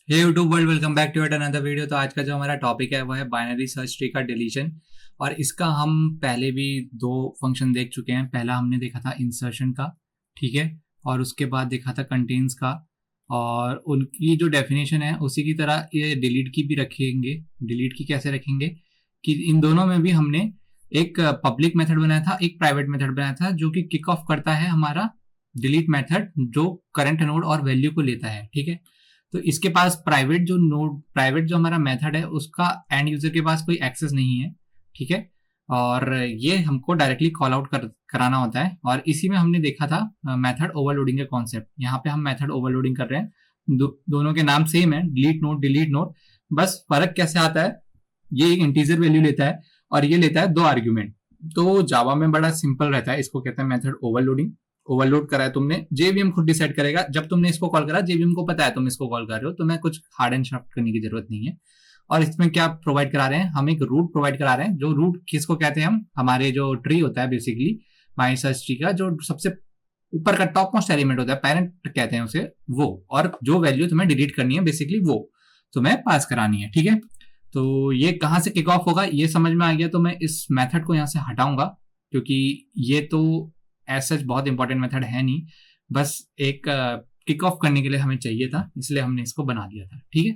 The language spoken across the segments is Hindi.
Hey YouTube world, welcome back to another video. तो आज का जो हमारा टॉपिक है वो है बाइनरी सर्च ट्री का डिलीशन। और इसका हम पहले भी दो फंक्शन देख चुके हैं। पहला हमने देखा था इंसर्शन का, ठीक है, और उसके बाद देखा था कंटेन्स का। और उनकी जो डेफिनेशन है उसी की तरह ये डिलीट की भी रखेंगे। डिलीट की कैसे रखेंगे कि इन दोनों में भी हमने एक पब्लिक मेथड बनाया था, एक प्राइवेट मेथड बनाया था, जो कि किक ऑफ करता है हमारा डिलीट मेथड जो करंट नोड और वैल्यू को लेता है, ठीक है। तो इसके पास प्राइवेट जो हमारा मेथड है उसका एंड यूजर के पास कोई एक्सेस नहीं है, ठीक है। और ये हमको डायरेक्टली कॉल आउट कराना होता है। और इसी में हमने देखा था मेथड ओवरलोडिंग का कॉन्सेप्ट। यहाँ पे हम मेथड ओवरलोडिंग कर रहे हैं। दोनों के नाम सेम है, डिलीट नोड। बस फर्क कैसे आता है, ये एक इंटीजर वैल्यू लेता है और ये लेता है 2 आर्ग्यूमेंट। तो जावा में बड़ा सिंपल रहता है, इसको कहते हैं मेथड ओवरलोडिंग। ओवरलोड करा है तुमने, जेवीएम खुद डिसाइड करेगा। जब तुमने इसको कॉल करा, जेवीएम को पता है तुम इसको कॉल कर रहे हो, तो मैं कुछ हार्ड एंड सॉफ्ट करने की जरूरत नहीं है। और इसमें क्या प्रोवाइड करा रहे हैं, हम एक रूट प्रोवाइड करा रहे हैं। जो रूट किसको कहते हैं, हम हमारे जो ट्री होता है बेसिकली माई सर्च ट्री का, जो सबसे ऊपर का टॉप मोस्ट एलिमेंट होता है, पेरेंट कहते हैं उसे, वो। और जो वैल्यू तुम्हें डिलीट करनी है बेसिकली वो तुम्हें पास करानी है, ठीक है। तो ये कहाँ से किक ऑफ होगा ये समझ में आ गया। तो मैं इस मेथड को यहाँ से हटाऊंगा, क्योंकि ये तो ऐसा बहुत इंपॉर्टेंट मेथड है नहीं, बस एक किक ऑफ करने के लिए हमें चाहिए था, इसलिए हमने इसको बना दिया था, ठीक है।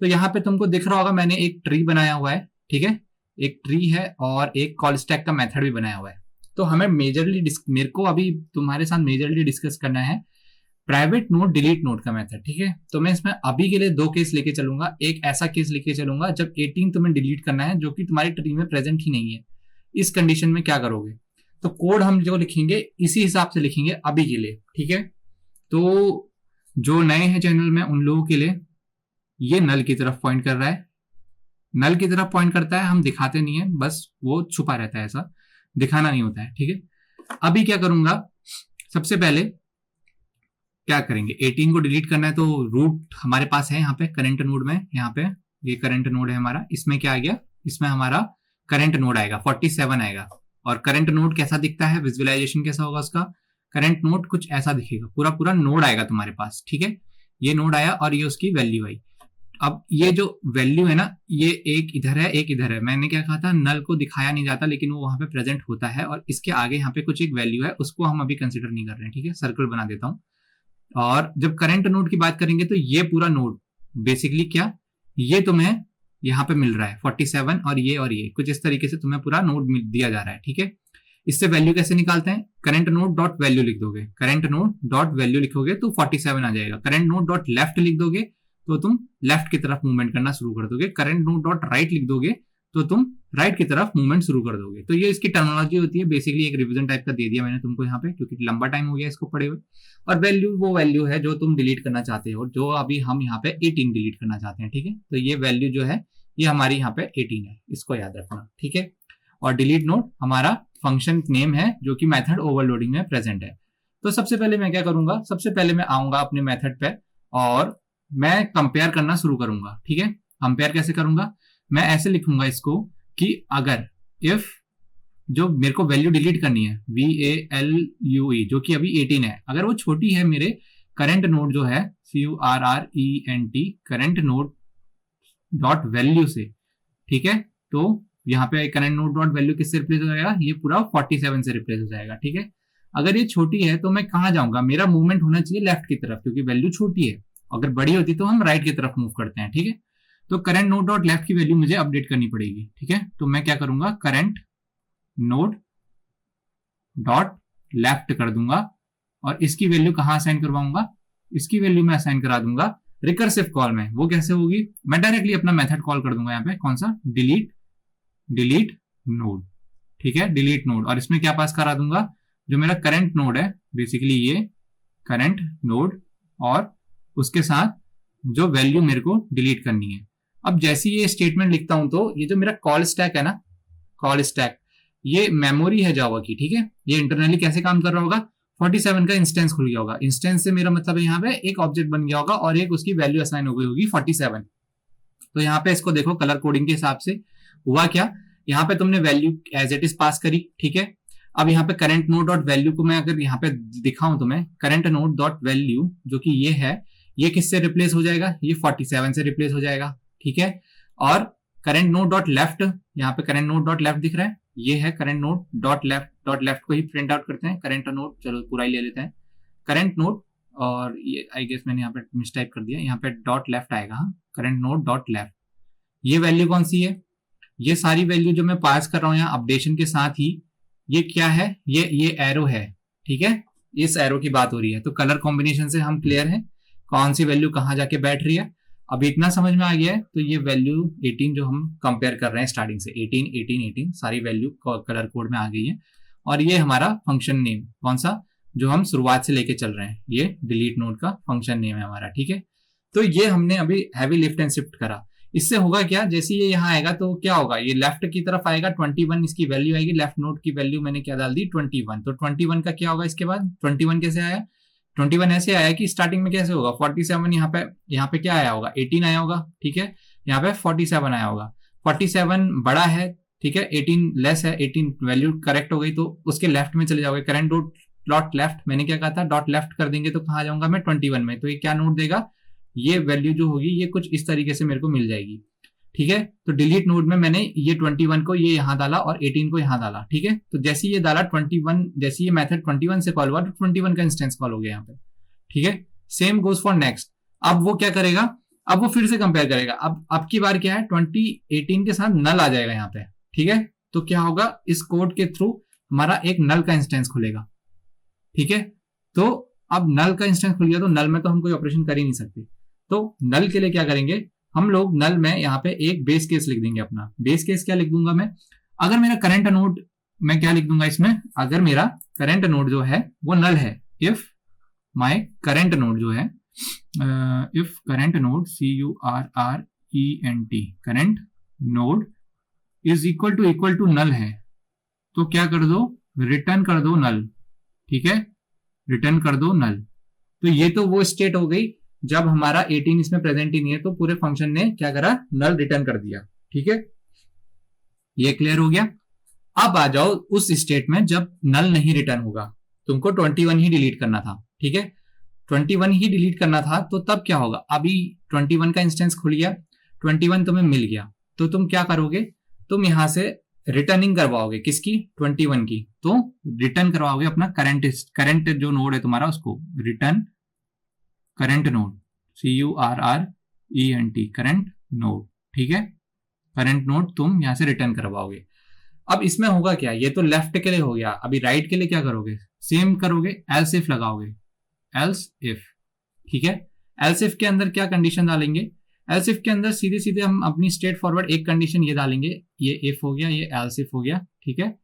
तो यहाँ पे तुमको दिख रहा होगा मैंने एक ट्री बनाया हुआ है, ठीक है। एक ट्री है और एक कॉल स्टैक का मेथड भी बनाया हुआ है। तो हमें मेरे को अभी तुम्हारे साथ मेजरली डिस्कस करना है प्राइवेट नोड डिलीट नोड का मेथड, ठीक है। तो मैं इसमें अभी के लिए 2 केस लेके चलूंगा। एक ऐसा केस लेके चलूंगा जब 18 तुम्हें डिलीट करना है, जो कि तुम्हारी ट्री में प्रेजेंट ही नहीं है। इस कंडीशन में क्या करोगे, तो कोड हम जो लिखेंगे इसी हिसाब से लिखेंगे अभी के लिए, ठीक है। तो जो नए हैं चैनल में उन लोगों के लिए, ये नल की तरफ पॉइंट कर रहा है, नल की तरफ पॉइंट करता है। हम दिखाते नहीं है, बस वो छुपा रहता है, ऐसा दिखाना नहीं होता है, ठीक है। अभी क्या करूंगा, सबसे पहले क्या करेंगे, 18 को डिलीट करना है। तो रूट हमारे पास है यहाँ पे करंट नोड में, यहाँ पे ये करंट नोड है हमारा। इसमें क्या आ गया, इसमें हमारा करंट नोड आएगा 47 आएगा। और करंट नोड कैसा दिखता है, विजुअलाइजेशन कैसा होगा उसका, करंट नोड कुछ ऐसा दिखेगा, पूरा पूरा नोड आएगा तुम्हारे पास, ठीक है। ये नोड आया और ये उसकी वैल्यू आई। अब ये जो वैल्यू है ना, ये एक इधर है एक इधर है। मैंने क्या कहा था, नल को दिखाया नहीं जाता लेकिन वो वहां पे प्रेजेंट होता है। और इसके आगे यहाँ पे कुछ एक वैल्यू है, उसको हम अभी कंसिडर नहीं कर रहे हैं, ठीक है। सर्कल बना देता हूँ। और जब करंट नोड की बात करेंगे तो ये पूरा नोड बेसिकली क्या, ये तुम्हें यहाँ पे मिल रहा है 47 और ये कुछ इस तरीके से तुम्हें पूरा नोड दिया जा रहा है, ठीक है। इससे वैल्यू कैसे निकालते हैं, करंट नोड डॉट वैल्यू लिख दोगे, करंट नोड डॉट वैल्यू लिखोगे तो 47 आ जाएगा। करंट नोड डॉट लेफ्ट लिख दोगे तो तुम लेफ्ट की तरफ मूवमेंट करना शुरू कर दोगे। करंट नोड डॉट राइट लिख दोगे तो तुम राइट की तरफ मूवमेंट शुरू कर दोगे। तो ये इसकी टर्मिनोलॉजी होती है। बेसिकली एक रिवीजन टाइप का दे दिया मैंने तुमको यहाँ पे, क्योंकि लंबा टाइम हो गया इसको पढ़े हुए। और वैल्यू वो वैल्यू है जो तुम डिलीट करना चाहते हो, जो अभी हम यहाँ पे 18 डिलीट करना चाहते हैं, ठीक है। तो ये वैल्यू जो है ये हमारी यहाँ पे 18 है, इसको याद रखना, ठीक है। और डिलीट नोड हमारा फंक्शन नेम है जो कि मेथड ओवरलोडिंग में प्रेजेंट है। तो सबसे पहले मैं क्या करूंगा, सबसे पहले मैं आऊंगा अपने मेथड पे और मैं कंपेयर करना शुरू करूंगा, ठीक है। कंपेयर कैसे करूंगा, मैं ऐसे लिखूंगा इसको कि अगर इफ जो मेरे को वैल्यू डिलीट करनी है VALUE जो कि अभी 18 है, अगर वो छोटी है मेरे करंट नोड जो है CURRENT current node dot value से, ठीक है। तो यहाँ पे करंट नोड डॉट वैल्यू किससे रिप्लेस हो जाएगा, ये पूरा 47 से रिप्लेस हो जाएगा, ठीक है। अगर ये छोटी है तो मैं कहाँ जाऊंगा, मेरा मूवमेंट होना चाहिए लेफ्ट की तरफ, क्योंकि वैल्यू छोटी है। अगर बड़ी होती तो हम राइट की तरफ मूव करते हैं, ठीक है। तो करंट नोड डॉट लेफ्ट की वैल्यू मुझे अपडेट करनी पड़ेगी, ठीक है। तो मैं क्या करूंगा, करंट नोड डॉट लेफ्ट कर दूंगा और इसकी वैल्यू कहां असाइन करवाऊंगा, इसकी वैल्यू मैं असाइन करा दूंगा रिकर्सिव कॉल में। वो कैसे होगी, मैं डायरेक्टली अपना मेथड कॉल कर दूंगा यहाँ पे, कौन सा, डिलीट नोड, ठीक है, डिलीट नोड। और इसमें क्या पास करा दूंगा, जो मेरा करंट नोड है बेसिकली ये करंट नोड और उसके साथ जो वैल्यू मेरे को डिलीट करनी है। अब जैसे ये स्टेटमेंट लिखता हूं तो ये जो मेरा कॉल स्टैक है ना, कॉल स्टैक ये मेमोरी है जावा की, ठीक है। ये इंटरनली कैसे काम कर रहा होगा, 47 का इंस्टेंस खुल गया होगा। इंस्टेंस से मेरा मतलब है यहाँ पे एक ऑब्जेक्ट बन गया होगा और एक उसकी वैल्यू असाइन हो गई होगी 47। तो यहाँ पे इसको देखो कलर कोडिंग के हिसाब से हुआ क्या, यहाँ पे तुमने value as it is pass करी, ठीक है। अब यहाँ पे करंट नोड डॉट वैल्यू को मैं अगर यहाँ पे दिखाऊं तुम्हें, करंट नोड डॉट वैल्यू जो कि ये है, ये किससे रिप्लेस हो जाएगा, ये 47 से रिप्लेस हो जाएगा, ठीक है। और करंट नोड डॉट लेफ्ट, यहाँ पे करंट नोड डॉट लेफ्ट दिख रहा है, ये है करंट नोड डॉट लेफ्ट को ही प्रिंट आउट करते हैं, करंट नोड, चलो पूरा ही ले लेते हैं, करंट नोड, और ये आई गेस मैंने यहाँ पे मिसटाइप कर दिया, यहाँ पे डॉट लेफ्ट आएगा, करंट नोड डॉट लेफ्ट। ये वैल्यू कौन सी है, ये सारी वैल्यू जो मैं पास कर रहा हूँ यहाँ अपडेशन के साथ ही, ये क्या है, ये एरो है, ठीक है, इस एरो की बात हो रही है। तो कलर कॉम्बिनेशन से हम क्लियर है कौन सी वैल्यू कहाँ जाके बैठ रही है। अब इतना समझ में आ गया है, तो ये वैल्यू 18 जो हम कंपेयर कर रहे हैं स्टार्टिंग से, 18 18 18 सारी वैल्यू कलर कोड में आ गई है। और ये हमारा फंक्शन नेम कौन सा, जो हम शुरुआत से लेके चल रहे हैं, ये डिलीट नोड का फंक्शन नेम है हमारा, ठीक है। तो ये हमने अभी हैवी लिफ्ट एंड शिफ्ट करा। इससे होगा क्या, जैसे ये यहाँ आएगा तो क्या होगा, ये लेफ्ट की तरफ आएगा, 21 इसकी वैल्यू आएगी, लेफ्ट नोड की वैल्यू मैंने क्या डाल दी 21, तो 21 का क्या होगा इसके बाद, 21 कैसे आया, 21 ऐसे आया कि स्टार्टिंग में कैसे होगा 47, यहाँ पे क्या आया होगा 18 आया होगा, ठीक है, यहाँ पे 47 आया होगा, 47 बड़ा है, ठीक है, 18 लेस है, 18 वैल्यू करेक्ट हो गई तो उसके लेफ्ट में चले जाओगे, करंट डॉट लेफ्ट, मैंने क्या कहा था डॉट लेफ्ट कर देंगे तो कहाँ जाऊंगा मैं 21 में, तो ये क्या नोट देगा, ये वैल्यू जो होगी ये कुछ इस तरीके से मेरे को मिल जाएगी, ठीक है। तो डिलीट नोड में मैंने ये 21 को ये यहाँ डाला और 18 को यहाँ डाला, ठीक है। तो जैसे ये डाला 21, जैसे ये मेथड 21 से कॉल हुआ तो 21 का इंस्टेंस कॉल हो गया यहाँ पे, ठीक है। Same goes for next. अब वो क्या करेगा, अब वो फिर से कंपेयर करेगा, अब की बार क्या है 18 के साथ नल आ जाएगा यहाँ पे, ठीक है। तो क्या होगा, इस कोड के थ्रू हमारा एक नल का इंस्टेंस खुलेगा, ठीक है। तो अब नल का इंस्टेंस खुल गया तो नल में तो हम कोई ऑपरेशन कर ही नहीं सकते, तो नल के लिए क्या करेंगे हम लोग, नल में यहाँ पे एक बेस केस लिख देंगे अपना। बेस केस क्या लिख दूंगा मैं, अगर मेरा करंट नोड, मैं क्या लिख दूंगा इसमें, अगर मेरा करंट नोड जो है वो नल है, इफ माय करंट नोड जो है, if current node CURRENT current node is equal to null है, तो क्या कर दो, रिटर्न कर दो नल, ठीक है, रिटर्न कर दो नल। तो ये तो वो स्टेट हो गई जब हमारा 18 इसमें प्रेजेंट ही नहीं है, तो पूरे फंक्शन ने क्या करा, नल रिटर्न कर दिया, ठीक है। ये क्लियर हो गया। अब आ जाओ उस स्टेट में जब नल नहीं रिटर्न होगा, तुमको 21 ही डिलीट करना था, ठीक है, 21 ही डिलीट करना था, तो तब क्या होगा, अभी 21 का इंस्टेंस खुल गया, 21 तुम्हें मिल गया, तो तुम क्या करोगे, तुम यहां से रिटर्निंग करवाओगे किसकी, 21 की, तो रिटर्न करवाओगे अपना करंट जो नोड है तुम्हारा उसको, return current node, CURRENT current node, ठीक है, करंट नोड तुम यहां से रिटर्न करवाओगे। अब इसमें होगा क्या, ये तो लेफ्ट के लिए हो गया, अभी राइट के लिए क्या करोगे, सेम करोगे, एल्स इफ लगाओगे, एल्स इफ, ठीक है। एल्स इफ के अंदर क्या कंडीशन डालेंगे, एल्स इफ के अंदर सीधे सीधे हम अपनी स्ट्रेट फॉरवर्ड एक कंडीशन ये डालेंगे, ये इफ हो गया, ये एल्स इफ हो गया, ठीक है।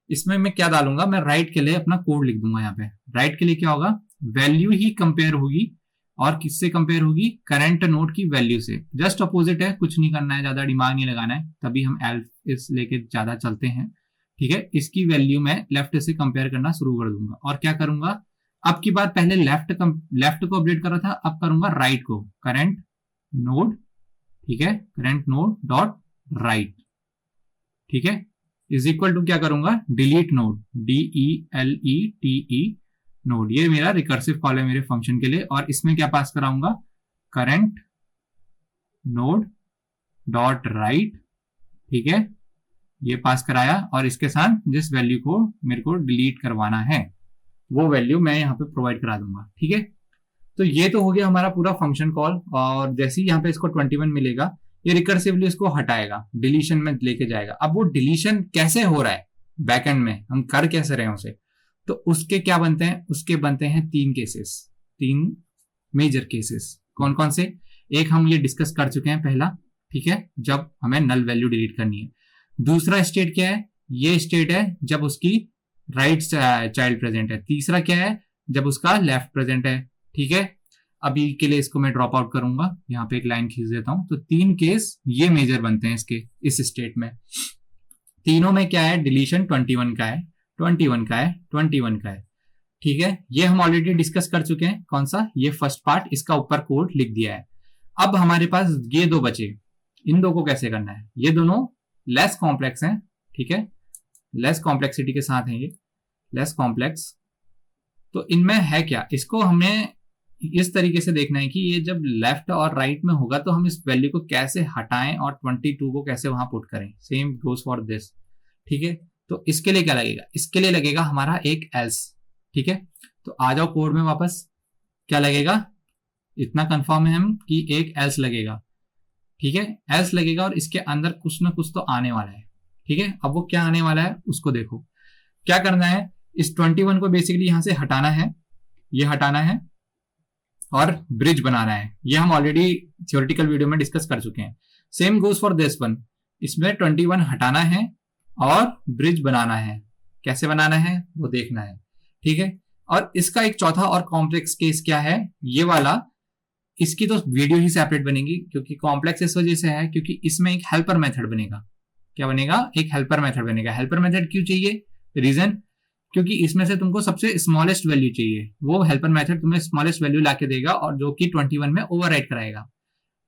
इसमें मैं क्या डालूंगा, मैं राइट के लिए अपना कोड लिख दूंगा यहाँ पे। राइट के लिए क्या होगा, वैल्यू ही कंपेयर होगी, और किससे कंपेयर होगी, करंट नोड की वैल्यू से। जस्ट अपोजिट है, कुछ नहीं करना है, ज्यादा दिमाग नहीं लगाना है, तभी हम एल्स लेके ज्यादा चलते हैं, ठीक है। इसकी वैल्यू मैं लेफ्ट से कंपेयर करना शुरू कर दूंगा, और क्या करूंगा, अब की बार पहले लेफ्ट को अपडेट कर रहा था, अब करूंगा राइट को, करंट नोड, ठीक है, करंट नोड डॉट राइट, ठीक है, इज इक्वल टू क्या करूंगा, डिलीट नोड, DELETE नोड, ये मेरा रिकर्सिव कॉल है मेरे फंक्शन के लिए, और इसमें क्या पास कराऊंगा, करंट नोड डॉट राइट, ठीक है, ये पास कराया, और इसके साथ जिस वैल्यू को मेरे को डिलीट करवाना है वो वैल्यू मैं यहाँ पे प्रोवाइड करा दूंगा, ठीक है। तो ये तो हो गया हमारा पूरा फंक्शन कॉल, और जैसे ही यहाँ पे इसको 21 मिलेगा, ये रिकर्सिवली इसको हटाएगा, डिलीशन में लेके जाएगा। अब वो डिलीशन कैसे हो रहा है बैकएंड में, हम कर कैसे रहे हैं उसे, तो उसके क्या बनते हैं, उसके बनते हैं 3 केसेस, 3 मेजर केसेस। कौन कौन से, एक हम ये डिस्कस कर चुके हैं पहला, ठीक है, जब हमें नल वैल्यू डिलीट करनी है। दूसरा स्टेट क्या है, ये स्टेट है जब उसकी राइट चाइल्ड प्रेजेंट है। तीसरा क्या है, जब उसका लेफ्ट प्रेजेंट है, ठीक है। अभी के लिए इसको मैं ड्रॉप आउट करूंगा, यहाँ पे एक लाइन खींच देता हूं। तो 3 केस ये मेजर बनते हैं इसके, इस स्टेट में। तीनों में क्या है, डिलीशन 21 का है, 21 का है, 21 का है, ठीक है। ये हम ऑलरेडी डिस्कस कर चुके हैं, कौन सा, ये फर्स्ट पार्ट, इसका ऊपर कोड लिख दिया है। अब हमारे पास ये 2 बचे, इन 2 को कैसे करना है, ये दोनों लेस कॉम्प्लेक्स हैं, ठीक है, लेस कॉम्प्लेक्सिटी के साथ हैं ये, लेस कॉम्प्लेक्स। तो इनमें है क्या, इसको हमें इस तरीके से देखना है कि ये जब लेफ्ट और राइट में होगा तो हम इस वैल्यू को कैसे हटाएं और 22 को कैसे वहां पुट करें। सेम गोज फॉर दिस, ठीक है। तो इसके लिए क्या लगेगा, इसके लिए लगेगा हमारा एक एल्स, ठीक है। तो आ जाओ कोड में वापस, क्या लगेगा, इतना कंफर्म है हम कि एक एल्स लगेगा, ठीक है। एल्स लगेगा और इसके अंदर कुछ ना कुछ तो आने वाला है, ठीक है। अब वो क्या आने वाला है उसको देखो। क्या करना है, इस 21 को बेसिकली यहां से हटाना है, ये हटाना है और ब्रिज बनाना है। ये हम ऑलरेडी थ्योरेटिकल वीडियो में डिस्कस कर चुके हैं। Same goes for this one, इसमें 21 हटाना है और ब्रिज बनाना है। कैसे बनाना है वो देखना है, ठीक है। और इसका एक चौथा और कॉम्प्लेक्स केस क्या है, ये वाला, इसकी तो वीडियो ही सेपरेट बनेगी, क्योंकि कॉम्प्लेक्स इस वजह से है क्योंकि इसमें एक हेल्पर मेथड बनेगा। क्या बनेगा, एक हेल्पर मेथड बनेगा। हेल्पर मेथड क्यों चाहिए, रीजन, क्योंकि इसमें से तुमको सबसे स्मॉलेस्ट वैल्यू चाहिए। वो हेल्पर मेथड तुम्हें स्मॉलेस्ट वैल्यू लाके देगा और जो कि 21 में ओवरराइट कराएगा।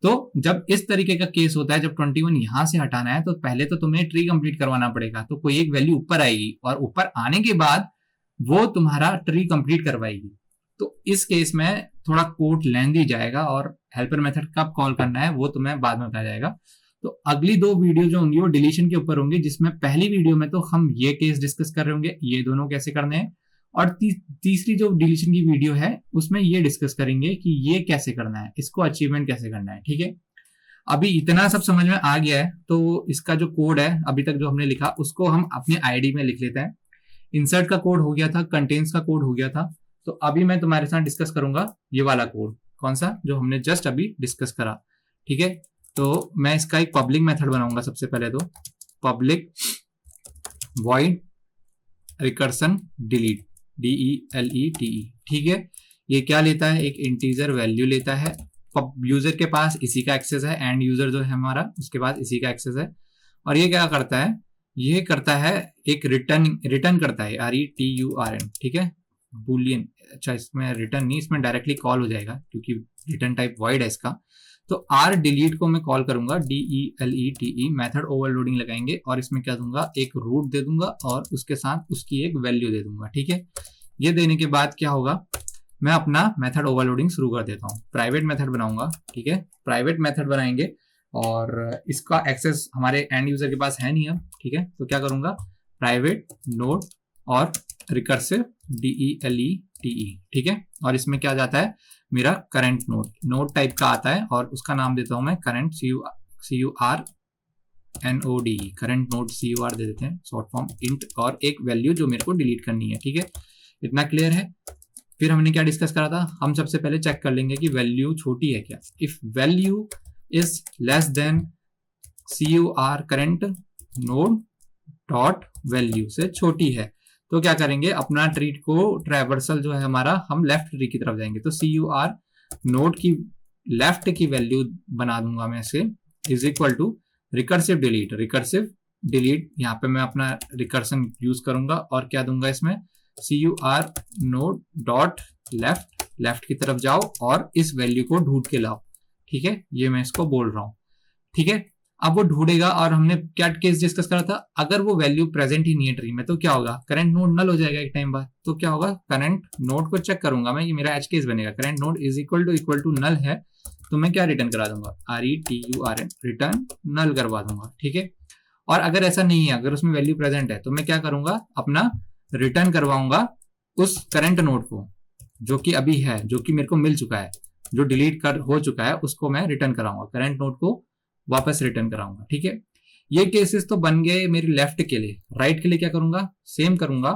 तो जब इस तरीके का केस होता है, जब 21 यहां से हटाना है तो पहले तो तुम्हें ट्री कंप्लीट करवाना पड़ेगा। तो कोई एक वैल्यू ऊपर आएगी और ऊपर आने के बाद वो तुम्हारा ट्री कंप्लीट करवाएगी। तो इस केस में थोड़ा कोड लेंदी जाएगा और हेल्पर मेथड कब कॉल करना है वो तुम्हें बाद में बताया जाएगा। तो अगली 2 वीडियो जो होंगी वो डिलीशन के ऊपर होंगी, जिसमें पहली वीडियो में तो हम ये केस डिस्कस कर रहे होंगे, ये दोनों कैसे करने हैं, और तीसरी जो डिलीशन की वीडियो है उसमें ये डिस्कस करेंगे कि ये कैसे करना है, इसको अचीवमेंट कैसे करना है, ठीक है। अभी इतना सब समझ में आ गया है तो इसका जो कोड है अभी तक जो हमने लिखा उसको हम अपने आईडी में लिख लेते हैं। इंसर्ट का कोड हो गया था, कंटेन्स का कोड हो गया था। तो अभी मैं तुम्हारे साथ डिस्कस करूंगा ये वाला कोड, कौन सा, जो हमने जस्ट अभी डिस्कस करा, ठीक है। तो मैं इसका एक पब्लिक मेथड बनाऊंगा सबसे पहले, तो public void recursion delete, DELETE, ठीक है। ये क्या लेता है, एक इंटीजर वैल्यू लेता है। यूजर के पास इसी का एक्सेस है, एंड यूजर जो है हमारा उसके पास इसी का एक्सेस है। और ये क्या करता है, ये करता है एक रिटर्न करता है, RETURN, ठीक है, बुलियन। अच्छा, इसमें रिटर्न नहीं, इसमें डायरेक्टली कॉल हो जाएगा क्योंकि रिटर्न टाइप वॉइड है इसका। तो R डिलीट को मैं कॉल करूंगा, DELETE, मेथड ओवरलोडिंग लगाएंगे और इसमें क्या दूंगा, एक रूट दे दूंगा और उसके साथ उसकी एक वैल्यू दे दूंगा, ठीक है। ये देने के बाद क्या होगा, मैं अपना मेथड ओवरलोडिंग शुरू कर देता हूँ। प्राइवेट मेथड बनाऊंगा, ठीक है, प्राइवेट मेथड बनाएंगे और इसका एक्सेस हमारे एंड यूजर के पास है नहीं अब, ठीक है। तो क्या करूंगा, प्राइवेट नोड और रिकर्सिव DELETE, ठीक है। और इसमें क्या जाता है, मेरा करंट नोड टाइप का आता है और उसका नाम देता हूं मैं current, CURNOD, current node CUR दे देते हैं, शॉर्ट फॉर्म इंट, और एक वैल्यू जो मेरे को डिलीट करनी है, ठीक है। इतना क्लियर है। फिर हमने क्या डिस्कस करा था, हम सबसे पहले चेक कर लेंगे कि वैल्यू छोटी है क्या। If value is less than CUR current node dot value से छोटी है तो क्या करेंगे, अपना ट्री को ट्रैवर्सल जो है हमारा, हम लेफ्ट ट्री की तरफ जाएंगे। तो CUR नोड की लेफ्ट की वैल्यू बना दूंगा मैं इसे, is equal to recursive delete, यहाँ पे मैं अपना रिकर्सन यूज करूंगा और क्या दूंगा इसमें, CUR नोड डॉट लेफ्ट की तरफ जाओ और इस वैल्यू को ढूंढ के लाओ, ठीक है। ये मैं इसको बोल रहा हूं, ठीक है। अब वो ढूंढेगा और हमने क्या केस डिस्कस करा था, अगर वो वैल्यू प्रेजेंट ही नहीं है ट्री में तो क्या होगा, करंट नोड नल हो जाएगा एक टाइम बाद। तो क्या होगा, करंट नोड को चेक करूंगा मैं, ये मेरा एज केस बनेगा, current node is equal to null है तो मैं क्या रिटर्न करा दूंगा, RETURN, रिटर्न नल करवा दूंगा, ठीक है। और अगर ऐसा नहीं है, अगर उसमें वैल्यू प्रेजेंट है तो मैं क्या करूंगा, अपना रिटर्न करवाऊंगा उस करंट नोड को जो कि अभी है, जो कि मेरे को मिल चुका है, जो डिलीट कर हो चुका है उसको मैं रिटर्न कराऊंगा, करंट नोड को वापस रिटर्न कराऊंगा, ठीक है। ये केसेस तो बन गए मेरे लेफ्ट के लिए। राइट के लिए क्या करूंगा, सेम करूंगा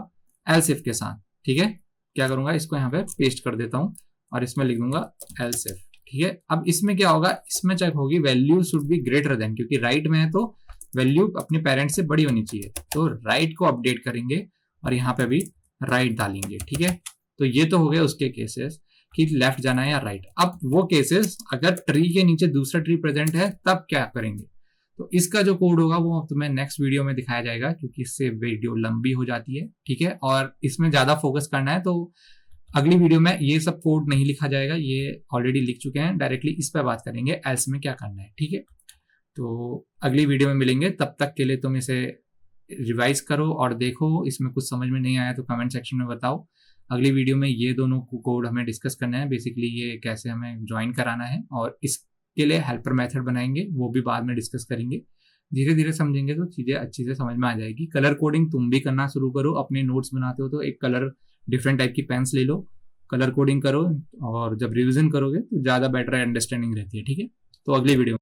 एल्स इफ के साथ, ठीक है। क्या करूंगा, इसको यहाँ पे पेस्ट कर देता हूं और इसमें लिख दूंगा एल्स इफ, ठीक है। अब इसमें क्या होगा, इसमें चेक होगी value should be greater than, क्योंकि राइट में है तो वैल्यू अपने पेरेंट से बड़ी होनी चाहिए। तो राइट को अपडेट करेंगे और यहाँ पे भी राइट डालेंगे, ठीक है। तो ये तो हो गया उसके केसेस कि लेफ्ट जाना है या राइट। अब वो केसेस अगर ट्री के नीचे दूसरा ट्री प्रेजेंट है तब क्या करेंगे, तो इसका जो कोड होगा वो तुम्हें नेक्स्ट वीडियो में दिखाया जाएगा, क्योंकि इससे वीडियो लंबी हो जाती है, ठीक है। और इसमें ज्यादा फोकस करना है तो अगली वीडियो में ये सब कोड नहीं लिखा जाएगा, ये ऑलरेडी लिख चुके हैं, डायरेक्टली इस पर बात करेंगे एल्स में क्या करना है, ठीक है। तो अगली वीडियो में मिलेंगे, तब तक के लिए तुम इसे रिवाइज करो और देखो, इसमें कुछ समझ में नहीं आया तो कमेंट सेक्शन में बताओ। अगली वीडियो में ये दोनों कोड हमें डिस्कस करना है, बेसिकली ये कैसे हमें ज्वाइन कराना है, और इसके लिए हेल्पर मेथड बनाएंगे, वो भी बाद में डिस्कस करेंगे। धीरे धीरे समझेंगे तो चीज़ें अच्छी से समझ में आ जाएगी। कलर कोडिंग तुम भी करना शुरू करो, अपने नोट्स बनाते हो तो एक कलर डिफरेंट टाइप की पेन्स ले लो, कलर कोडिंग करो, और जब रिविजन करोगे तो ज़्यादा बेटर अंडरस्टैंडिंग रहती है। ठीक है, तो अगली वीडियो